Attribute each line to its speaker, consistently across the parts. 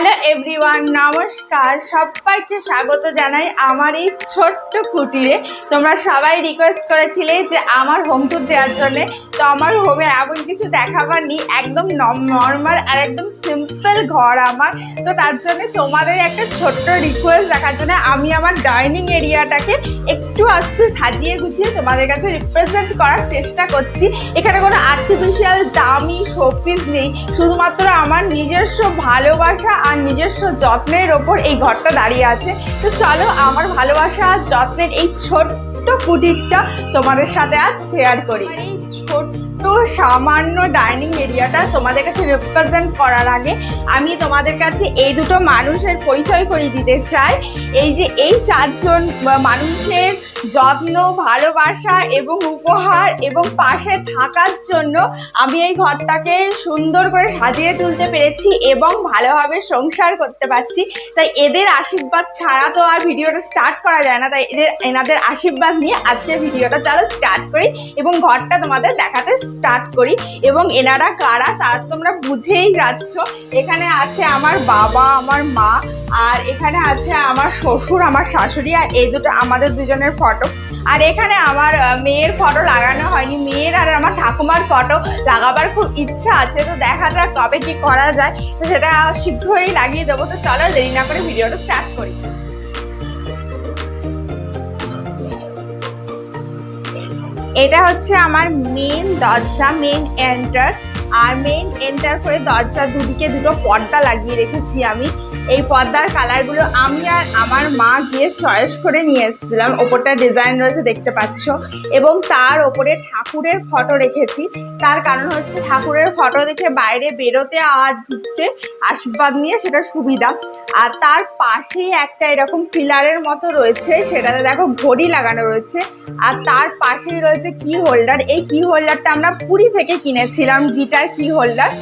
Speaker 1: Hello everyone, নমস্কার। সবাইকে স্বাগত জানাই আমার এই ছোট্ট কুটিরে। তোমরা সবাই রিকোয়েস্ট করেছিলে যে আমার হোম ট্যুর দেওয়ার জন্যে। তো আমার হোমে এমন কিছু দেখাবার নেই, একদম নর্মাল আর একদম সিম্পল ঘর আমার। তো তার জন্য তোমাদের একটা ছোট্ট রিকোয়েস্ট রাখার জন্য আমি আমার ডাইনিং এরিয়াটাকে একটু আস্তে সাজিয়ে গুছিয়ে তোমাদের কাছে রিপ্রেজেন্ট করার চেষ্টা করছি। এখানে কোনো আর্টিফিশিয়াল দামি শোপিস নেই, শুধুমাত্র আমার নিজস্ব ভালোবাসা আর নিজস্ব যত্নের ওপর এই ঘরটা দাঁড়িয়ে আছে। তো চলো আমার ভালোবাসা আর যত্নের এই ছোট্ট কুটিরটা তোমাদের সাথে আজ শেয়ার করি। এই ছোট্ট সামান্য ডাইনিং এরিয়াটা তোমাদের কাছে রিপ্রেজেন্ট করার আগে আমি তোমাদের কাছে এই দুটো মানুষের পরিচয় করিয়ে দিতে চাই। এই যে এই চারজন মানুষের যত্ন, ভালোবাসা এবং উপহার এবং পাশে থাকার জন্য আমি এই ঘরটাকে সুন্দর করে সাজিয়ে তুলতে পেরেছি এবং ভালোভাবে সংসার করতে পারছি। তাই এদের আশীর্বাদ ছাড়া তো আর ভিডিওটা স্টার্ট করা যায় না। তাই এনাদের আশীর্বাদ নিয়ে আজকের ভিডিওটা চলো স্টার্ট করি এবং ঘরটা তোমাদের দেখাতে স্টার্ট করি। এবং এনারা কারা তা তোমরা বুঝেই যাচ্ছ। এখানে আছে আমার বাবা, আমার মা, আর এখানে আছে আমার শ্বশুর, আমার শাশুড়ি, আর এই দুটো আমাদের দুজনের ফটো। আর এখানে আমার মেয়ের ফটো লাগানো হয়নি, মেয়ের আর আমার ঠাকুমার ফটো লাগাবার খুব ইচ্ছা আছে। তো দেখা যাক কবে কি করা যায়, তো সেটা শীঘ্রই লাগিয়ে দেবো। তো চলো দেরি না করে ভিডিওটা স্টার্ট করি। এটা হচ্ছে আমার মেন দরজা, মেন এন্টার। আর মেন এন্টার করে দরজার দুদিকে দুটো পর্দা লাগিয়ে রেখেছি আমি। এই পর্দার কালারগুলো আমি আর আমার মা গিয়ে চয়েস করে নিয়ে এসেছিলাম। ওপরটা ডিজাইন রয়েছে দেখতে পাচ্ছ, এবং তার ওপরে ঠাকুরের ফটো রেখেছি। তার কারণ হচ্ছে ঠাকুরের ফটো দেখে বাইরে বেরোতে আর ঢুকতে আশীর্বাদ নিয়ে সেটা সুবিধা। আর তার পাশেই একটা এরকম পিলারের মতো রয়েছে, সেটাতে দেখো ঘড়ি লাগানো রয়েছে। আর তার পাশেই রয়েছে কি হোল্ডার। এই কি হোল্ডারটা আমরা পুরী থেকে কিনেছিলাম, গিটার কি হোল্ডার।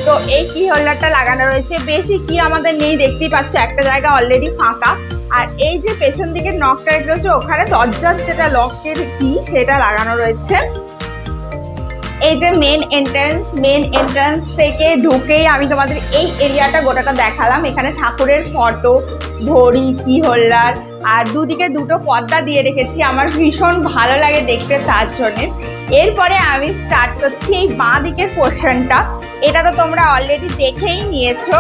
Speaker 1: তো এই কি হোল্ডারটা লাগানো রয়েছে। বেশি কি আমাদের নেই, দেখতেই পাচ্ছ একটা জায়গা অলরেডি ফাঁকা। আর এই যে পেছন দিকে নকটা রয়েছে, ওখানে দরজার যেটা লকের কি সেটা লাগানো রয়েছে। এই যে মেন এন্ট্রান্স থেকে ঢুকেই আমি তোমাদের এই এরিয়াটা গোটাটা দেখালাম। এখানে ঠাকুরের ফটো, ঘড়ি, কি হোল্ডার, আর দুদিকে দুটো পর্দা দিয়ে রেখেছি। আমার ভীষণ ভালো লাগে দেখতে, তার জন্যে। এরপরে আমি স্টার্ট করছি এই বাঁ দিকের পোর্শনটা। এটা তো তোমরা অলরেডি দেখেই নিয়েছো।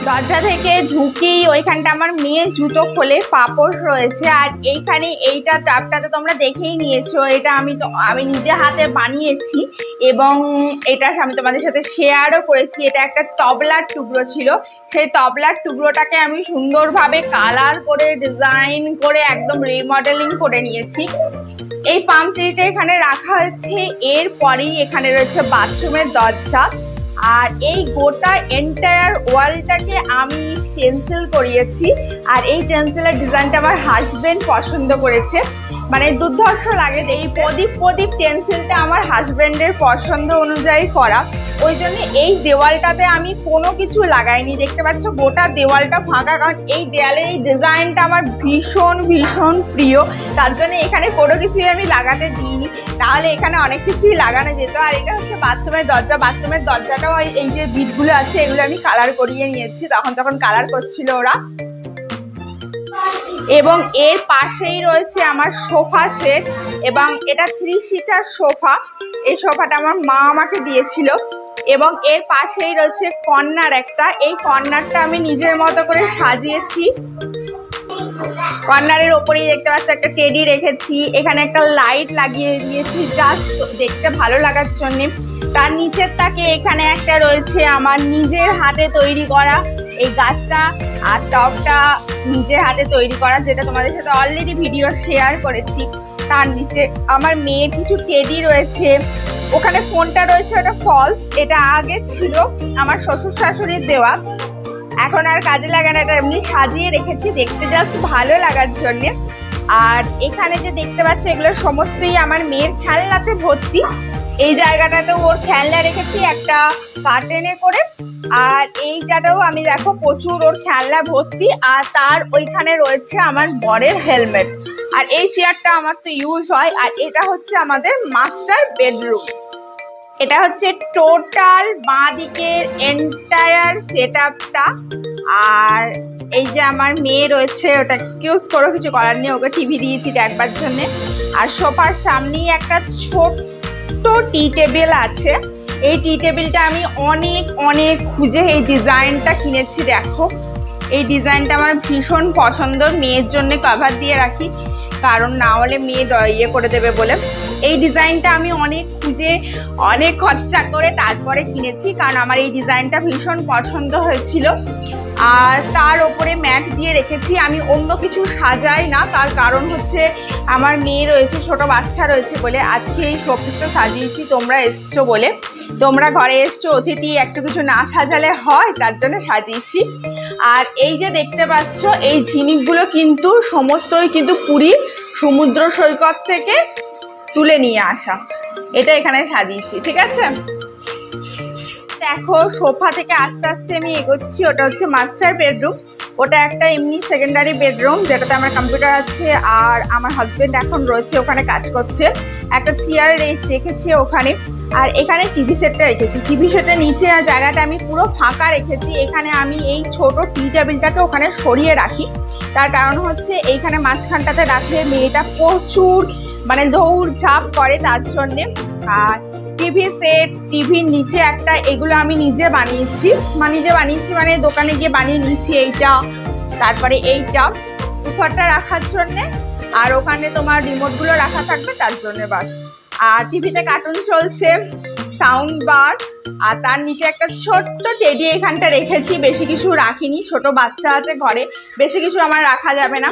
Speaker 1: দরজা থেকে ঢুকেই ওইখানটা আমার মেয়ে জুতো খোলে, পাপোশ রয়েছে। আর এইখানে এইটা চাপটা তো তোমরা দেখেই নিয়েছো। এটা আমি নিজে হাতে বানিয়েছি এবং এটা আমি তোমাদের সাথে শেয়ারও করেছি। এটা একটা তবলার টুকরো ছিল, সেই তবলার টুকরোটাকে আমি সুন্দরভাবে কালার করে ডিজাইন করে একদম রিমডেলিং করে নিয়েছি। এই পাম ট্রিটা এখানে রাখা হয়েছে। এরপরেই এখানে রয়েছে বাথরুমের দরজা। আর এই গোটা এন্টায়ার ওয়ালটাকে আমি পেন্সিল করিয়েছি। আর এই পেন্সিলের ডিজাইনটা আমার হাজবেন্ড পছন্দ করেছে, মানে দুর্ধর্ষ লাগে। এই প্রদীপ পেন্সিলটা আমার হাজবেন্ডের পছন্দ অনুযায়ী করা, ওই জন্য এই দেওয়ালটাতে আমি কোনো কিছু লাগাইনি। দেখতে পাচ্ছ গোটা দেওয়ালটা ফাঁকা, কারণ এই দেওয়ালের এই ডিজাইনটা আমার ভীষণ প্রিয়। তার জন্য এখানে কোনো কিছুই আমি লাগাতে দিইনি, তাহলে এখানে অনেক কিছুই লাগানো যেত। আর এটা হচ্ছে বাথরুমের দরজা। বাথরুমের দরজাটাও এই যে বিটগুলো আছে এগুলো আমি কালার করিয়ে নিয়েছি যখন কালার করছিল ওরা। এবং এর পাশেই রয়েছে আমার সোফা সেট, এবং এটা 3 সিটার সোফা। এই সোফাটা আমার মা আমাকে দিয়েছিল। এবং এর পাশেই রয়েছে কর্নার একটা। এই কর্নারটা আমি নিজের মতো করে সাজিয়েছি। কর্নারের ওপরেই দেখতে পাচ্ছ একটা টেডি রেখেছি। এখানে একটা লাইট লাগিয়ে দিয়েছি জাস্ট দেখতে ভালো লাগার জন্য। তার নিচের তাকে এখানে একটা রয়েছে আমার নিজের হাতে তৈরি করা এই গাছটা আর টবটা নিজের হাতে তৈরি করা, যেটা তোমাদের সাথে অলরেডি ভিডিও শেয়ার করেছি। তার নিচে আমার মেয়ের কিছু টেডি রয়েছে। ওখানে ফোনটা রয়েছে, ওটা ফলস। এটা আগে ছিল আমার শ্বশুর শাশুড়ির দেওয়া, এখন আর কাজে লাগে না। এটা এমনি সাজিয়ে রেখেছি দেখতে জাস্ট ভালো লাগার জন্যে। আর এখানে যে দেখতে পাচ্ছ এগুলো সমস্তই আমার মেয়ের খেলনাতে ভর্তি। এই জায়গাটাতেও ওর খেলনা রেখেছি একটা কার্টেনে করে। আর এইটাতেও আমি দেখো প্রচুর ওর খেলনা ভর্তি। আর তার ওইখানে রয়েছে আমার বরের হেলমেট। আর এই চেয়ারটা আমার তো ইউজ হয়। আর এটা হচ্ছে আমাদের মাস্টার বেডরুম। এটা হচ্ছে টোটাল বাঁ দিকের এন্টায়ার সেটআপটা। আর এই যে আমার মেয়ে রয়েছে, ওটা এক্সকিউজ করো, কিছু করার নেই, ওকে টিভি দিয়েছি দেখবার জন্যে। আর সোফার সামনেই একটা ছোট্ট টি টেবিল আছে। এই টি টেবিলটা আমি অনেক অনেক খুঁজে এই ডিজাইনটা কিনেছি। দেখো এই ডিজাইনটা আমার ভীষণ পছন্দ, মেয়ের জন্য কভার দিয়ে রাখি, কারণ না হলে মেয়ে ইয়ে করে দেবে বলে। এই ডিজাইনটা আমি অনেক খুঁজে অনেক খরচা করে তারপরে কিনেছি, কারণ আমার এই ডিজাইনটা ভীষণ পছন্দ হয়েছিল। আর তার ওপরে ম্যাট দিয়ে রেখেছি। আমি অন্য কিছু সাজাই না, তার কারণ হচ্ছে আমার মেয়ে রয়েছে, ছোট বাচ্চা রয়েছে বলে আজকে এই শোপিসটা সাজিয়েছি। তোমরা এসছো বলে, তোমরা ঘরে এসছো, অতিথি একটু কিছু না সাজালে হয়, তার জন্য সাজিয়েছি। আর এই যে দেখতে পাচ্ছ এই ঝিনুকগুলো কিন্তু সমস্তই কিন্তু পুরীর সমুদ্র সৈকত থেকে তুলে নিয়ে আসা। এটা এখানে সাজিয়েছি, ঠিক আছে। দেখো সোফা থেকে আস্তে আস্তে আমি এগোচ্ছি। ওটা হচ্ছে মাস্টার বেডরুম, ওটা একটা এমনি সেকেন্ডারি বেডরুম যেটাতে আমার কম্পিউটার আছে। আর আমার হাজবেন্ড এখন রয়েছে ওখানে কাজ করছে। একটা চেয়ার রেখেছি ওখানে। আর এখানে টিভি সেটটা রেখেছি। টিভি সেটের নিচে জায়গাটা আমি পুরো ফাঁকা রেখেছি। এখানে আমি এই ছোট টি টেবিলটাকে ওখানে সরিয়ে রাখি, তার কারণ হচ্ছে এইখানে মাঝখানটাতে রাখলে মেয়েটা প্রচুর মানে দৌড় ঝাঁপ করে, তার জন্যে। আর টিভি সেট, টিভির নিচে একটা, এগুলো আমি নিজে বানিয়েছি মানে দোকানে গিয়ে বানিয়ে নিয়েছি। এইটা, তারপরে এইটা উপরটা রাখার জন্যে, আর ওখানে তোমার রিমোটগুলো রাখা থাকবে তার জন্যে বাস। আর টিভিতে কার্টুন চলছে, সাউন্ড বার, আর তার নিচে একটা ছোট্ট টেডি এখানটা রেখেছি। বেশি কিছু রাখিনি, ছোট বাচ্চা আছে ঘরে, বেশি কিছু আমার রাখা যাবে না।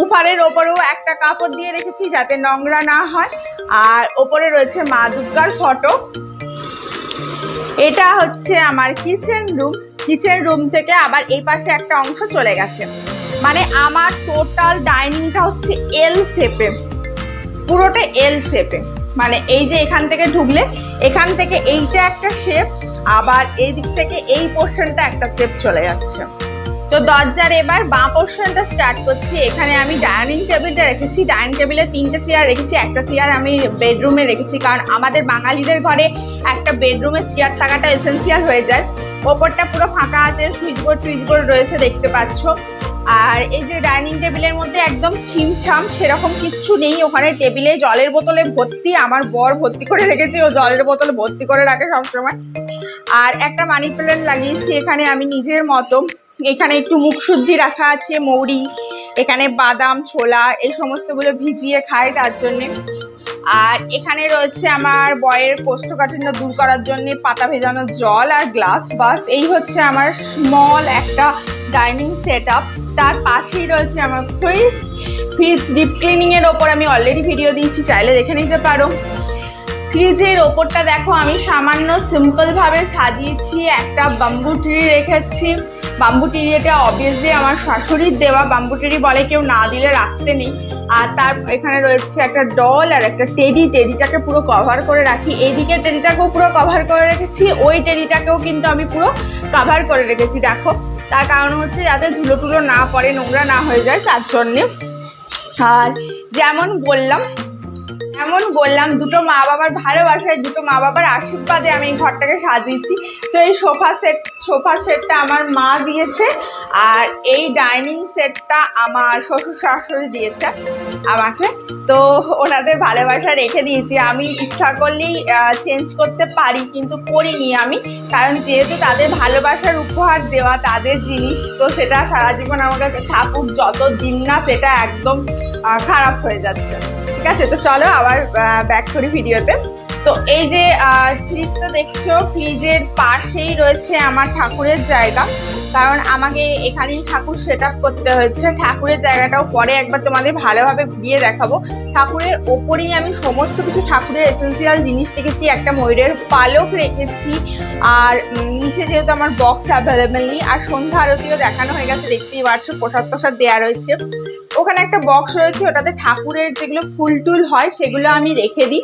Speaker 1: উপরের ওপরেও একটা কাপড় দিয়ে রেখেছি যাতে নোংরা না হয়। আর ওপরে রয়েছে মা দুর্গার ফটো। এটা হচ্ছে আমার কিচেন রুম। কিচেন রুম থেকে আবার এই পাশে একটা অংশ চলে গেছে, মানে আমার টোটাল ডাইনিংটা হচ্ছে এল শেপে, পুরোটা এল শেপে। মানে এই যে এখান থেকে ঢুকলে এখান থেকে এইটা একটা শেপ, আবার এই দিক থেকে এই পোর্শনটা একটা শেপ চলে যাচ্ছে। তো দরজার এবার বাঁ পোর্শনটা স্টার্ট করছি। এখানে আমি ডাইনিং টেবিলটা রেখেছি। ডাইনিং টেবিলে 3টে চেয়ার রেখেছি, একটা চেয়ার আমি বেডরুমে রেখেছি, কারণ আমাদের বাঙালিদের ঘরে একটা বেডরুমে চেয়ার থাকাটা এসেন্সিয়াল হয়ে যায়। ওপরটা পুরো ফাঁকা আছে, সুইচবোর্ড রয়েছে দেখতে পাচ্ছ। আর এই যে ডাইনিং টেবিলের মধ্যে একদম ছিমছাম সেরকম কিচ্ছু নেই। ওখানে টেবিলে জলের বোতলে ভর্তি, আমার বর ভর্তি করে রেখেছি, ও জলের বোতলে ভর্তি করে রাখে সবসময়। আর একটা মানি প্ল্যান্ট লাগিয়েছি এখানে আমি নিজের মতো। এখানে একটু মুখ শুদ্ধি রাখা আছে, মৌরি, এখানে বাদাম, ছোলা, এই সমস্তগুলো ভিজিয়ে খাই তার জন্যে। আর এখানে রয়েছে আমার বয়ের কোষ্ঠকাঠিন্য দূর করার জন্য পাতা ভেজানো জল আর গ্লাস। বাস এই হচ্ছে আমার স্মল একটা ডাইনিং সেট আপ। তার পাশেই রয়েছে আমার ফ্রিজ ডিপ ক্লিনিং এর ওপর আমি অলরেডি ভিডিও দিয়েছি, চাইলে দেখে নিতে পারো। ফ্রিজের ওপরটা দেখো আমি সামান্য সিম্পল ভাবে সাজিয়েছি, একটা বাম্বু ট্রি রেখেছি। বাম্বু ট্রি এটা অবভিয়াসলি আমার শাশুড়ির দেওয়া, বাম্বু ট্রি বলে কেউ না দিলে রাখতে নেই। আর তার এখানে রয়েছে একটা ডল আর একটা টেডি। টেডিটাকে পুরো কভার করে রাখি, এইদিকে টেডিটাকেও পুরো কভার করে রেখেছি, ওই টেডিটাকেও কিন্তু আমি পুরো কভার করে রেখেছি। দেখো তার কারণ হচ্ছে যাতে ধুলো টুলো না পড়ে, নোংরা না হয়ে যায় তার জন্যে। আর যেমন বললাম দুটো মা বাবার ভালোবাসায়, দুটো মা বাবার আশীর্বাদে আমি এই ঘরটাকে সাজিয়েছি। তো এই সোফা সেটটা আমার মা দিয়েছে, আর এই ডাইনিং সেটটা আমার শ্বশুর শাশুড়ি দিয়েছে আমাকে। তো ওনাদের ভালোবাসা রেখে দিয়েছি। আমি ইচ্ছা করলেই চেঞ্জ করতে পারি, কিন্তু করিনি আমি, কারণ যেহেতু তাদের ভালোবাসার উপহার দেওয়া, তাদের জিনিস, তো সেটা সারা জীবন আমার কাছে থাকুক, যত দিন না সেটা একদম খারাপ হয়ে যাচ্ছে। ঠিক আছে, তো চলো আবার ব্যাক করি ভিডিওতে। তো এই যে ফ্রিজটা দেখছো, ফ্রিজের পাশেই রয়েছে আমার ঠাকুরের জায়গা, কারণ আমাকে এখানেই ঠাকুর সেট আপ করতে হয়েছে। ঠাকুরের জায়গাটাও পরে একবার তোমাদের ভালোভাবে ঘুরিয়ে দেখাবো। ঠাকুরের ওপরেই আমি সমস্ত কিছু ঠাকুরের এসেন্সিয়াল জিনিস রেখেছি, একটা ময়ূরের পালক রেখেছি। আর নিচে যেহেতু আমার বক্স অ্যাভেলেবেল নেই, আর সন্ধ্যা আরতিও দেখানো হয়ে গেছে, দেখতেই পাচ্ছ প্রসাদ দেওয়া রয়েছে। ওখানে একটা বক্স রয়েছে, ওটাতে ঠাকুরের যেগুলো ফুল টুল হয় সেগুলো আমি রেখে দিই।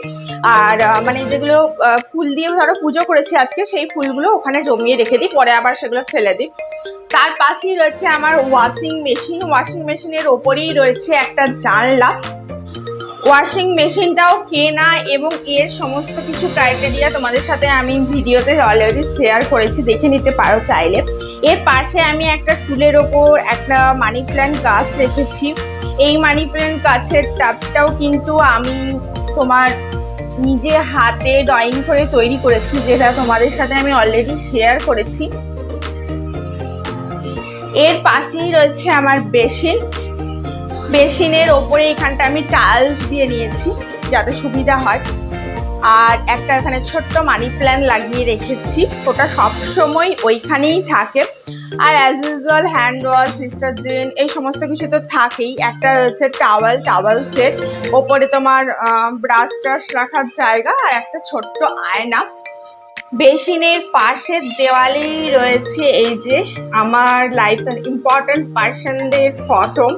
Speaker 1: আর মানে যেগুলো ফুল দিয়ে ধরো পুজো করেছি আজকে, সেই ফুলগুলো ওখানে জমিয়ে রেখে দিই, পরে আবার সেগুলো ফেলে দিই। তার পাশেই রয়েছে আমার ওয়াশিং মেশিনের ওপরেই রয়েছে একটা জানলা। ওয়াশিং মেশিনটাও কেনা এবং এর সমস্ত কিছু ক্রাইটেরিয়া তোমাদের সাথে আমি ভিডিওতে অলরেডি শেয়ার করেছি, দেখে নিতে পারো চাইলে। এর পাশে আমি একটা টুলের ওপর একটা মানি প্ল্যান্ট গাছ রেখেছি। এই মানি প্ল্যান্ট গাছের টাবটাও কিন্তু আমি তোমার নিজে হাতে ড্রয়িং করে তৈরি করেছি, যেটা তোমাদের সাথে আমি অলরেডি শেয়ার করেছি। এর পাশেই রয়েছে আমার বেসিন। বেসিনের ওপরে এখানটা আমি টাইলস দিয়ে নিয়েছি যাতে সুবিধা হয়। আর একটা এখানে ছোট্ট মানি প্ল্যান্ট লাগিয়ে রেখেছি, ওটা সবসময় ওইখানেই থাকে। আর as usual hand wash, detergent এই সমস্ত কিছু তো থাকেই। একটা রয়েছে টাওয়াল সেট, ওপরে তোমার ব্রাশ টাশ রাখার জায়গা, আর একটা ছোট্ট আয়না। বেসিনের পাশের দেওয়ালেই রয়েছে এই যে আমার লাইফের ইম্পর্টেন্ট পার্সনদের ফটো,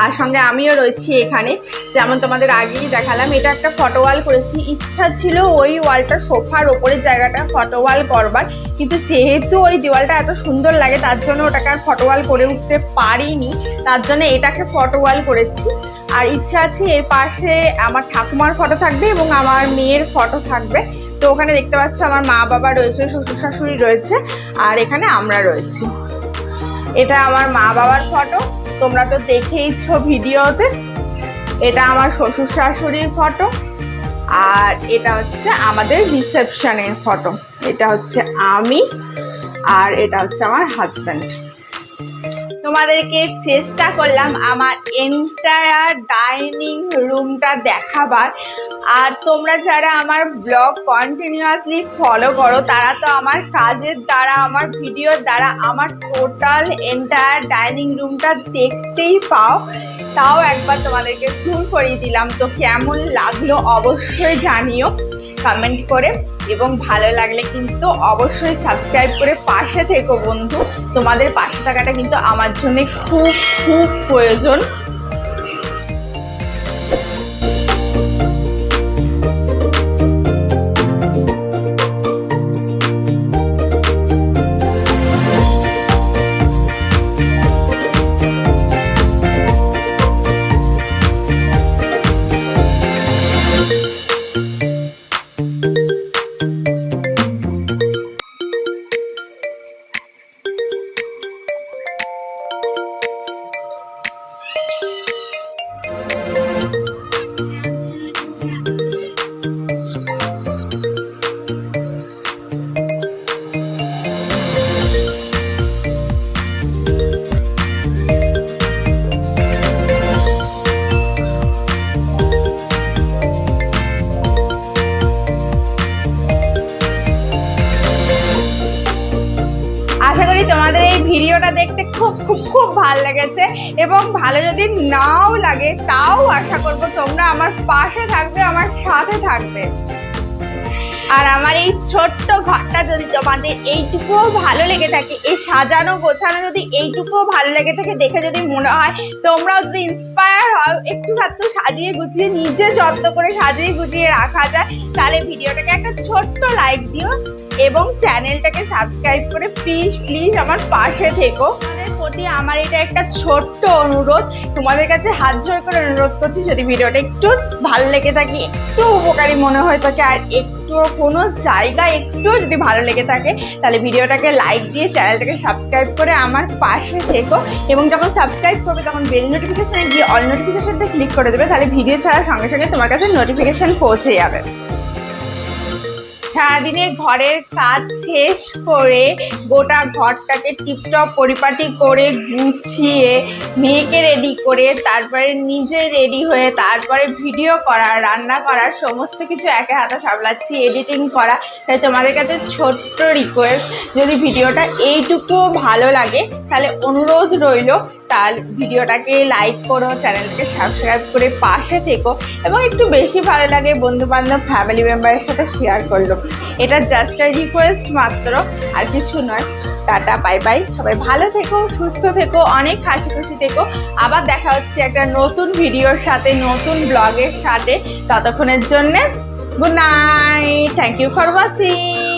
Speaker 1: আর সঙ্গে আমিও রয়েছি এখানে। যেমন তোমাদের আগেই দেখালাম, এটা একটা ফটো ওয়াল করেছি। ইচ্ছা ছিল ওই ওয়ালটা সোফার ওপরের জায়গাটা ফটো ওয়াল করবার, কিন্তু যেহেতু ওই দেওয়ালটা এত সুন্দর লাগে তার জন্য ওটাকে আর ফটো ওয়াল করে উঠতে পারিনি, তার জন্য এটাকে ফটো ওয়াল করেছি। আর ইচ্ছা আছে এর পাশে আমার ঠাকুমার ফটো থাকবে এবং আমার মেয়ের ফটো থাকবে। তো ওখানে দেখতে পাচ্ছ আমার মা বাবা রয়েছে, শ্বশুর শাশুড়ি রয়েছে, আর এখানে আমরা রয়েছি। এটা আমার মা বাবার ফটো, তোমরা তো দেখেইছো ভিডিওতে। এটা আমার শ্বশুর শাশুড়ির ফটো, আর এটা হচ্ছে আমাদের রিসেপশনের ফটো। এটা হচ্ছে আমি, আর এটা হচ্ছে আমার হাজব্যান্ড। তোমাদেরকে চেষ্টা করলাম আমার এন্টায়ার ডাইনিং রুমটা দেখাবার। আর তোমরা যারা আমার ব্লগ কন্টিনিউয়াসলি ফলো করো তারা তো আমার কাজের দ্বারা, আমার ভিডিওর দ্বারা আমার টোটাল এন্টায়ার ডাইনিং রুমটা দেখতেই পাও। তাও একবার তোমাদেরকে ট্যুর করিয়ে দিলাম। তো কেমন লাগলো অবশ্যই জানিও কমেন্ট করে, এবং ভালো লাগলে কিন্তু অবশ্যই সাবস্ক্রাইব করে পাশে থেকো বন্ধু। তোমাদের পাশে থাকাটা কিন্তু আমার জন্য খুব খুব প্রয়োজন। আশা করি তোমাদের এই ভিডিওটা দেখতে খুব খুব খুব ভালো লেগেছে, এবং ভালো যদি নাও লাগে তাও আশা করব তোমরা আমার পাশে থাকবে, আমার সাথে থাকবে। আর আমার এই ছোট্ট ঘরটা যদি তোমাদের এইটুকুও ভালো লেগে থাকে, এই সাজানো গোছানো যদি এইটুকুও ভালো লেগে থাকে, দেখে যদি মনে হয় তোমরাও যদি ইন্সপায়ার হও একটু খাদ্য সাজিয়ে গুছিয়ে নিজে যত্ন করে সাজিয়ে গুছিয়ে রাখা যায়, তাহলে ভিডিওটাকে একটা ছোট্ট লাইক দিও এবং চ্যানেলটাকে সাবস্ক্রাইব করে প্লিজ প্লিজ আমার পাশে থেকো। প্রতি আমার এটা একটা ছোট্ট অনুরোধ, তোমাদের কাছে হাত জোর করে অনুরোধ করছি, যদি ভিডিওটা একটু ভালো লেগে থাকে, একটু উপকারী মনে হয় থাকে, আর একটু কোনো জায়গা একটু যদি ভালো লেগে থাকে, তাহলে ভিডিওটাকে লাইক দিয়ে চ্যানেলটাকে সাবস্ক্রাইব করে আমার পাশে থেকো। এবং যখন সাবস্ক্রাইব করবে তখন বেল নোটিফিকেশানে গিয়ে অল নোটিফিকেশানটা ক্লিক করে দেবে, তাহলে ভিডিও ছাড়ার সঙ্গে সঙ্গে তোমার কাছে নোটিফিকেশান পৌঁছে যাবে। সারাদিনে ঘরের কাজ শেষ করে গোটা ঘরটাকে টিপটপ পরিপাটি করে গুছিয়ে মেয়েকে রেডি করে তারপরে নিজে রেডি হয়ে তারপরে ভিডিও করা, রান্না করা, সমস্ত কিছু একে হাতে সামলাচ্ছি, এডিটিং করা। তাই তোমাদের কাছে ছোট্ট রিকোয়েস্ট, যদি ভিডিওটা এইটুকুও ভালো লাগে তাহলে অনুরোধ রইল, তার ভিডিওটাকে লাইক করো, চ্যানেলটাকে সাবস্ক্রাইব করে পাশে থেকো, এবং একটু বেশি ভালো লাগে বন্ধু বান্ধব ফ্যামিলি মেম্বারের সাথে শেয়ার করলো। এটা জাস্ট আ রিকোয়েস্ট মাত্র, আর কিছু নয়। টাটা, বাই বাই, সবাই ভালো থেকো, সুস্থ থেকো, অনেক হাসি খুশি থেকো। আবার দেখা হচ্ছে একটা নতুন ভিডিওর সাথে, নতুন ব্লগের সাথে। ততক্ষণের জন্যে good night, thank you for watching.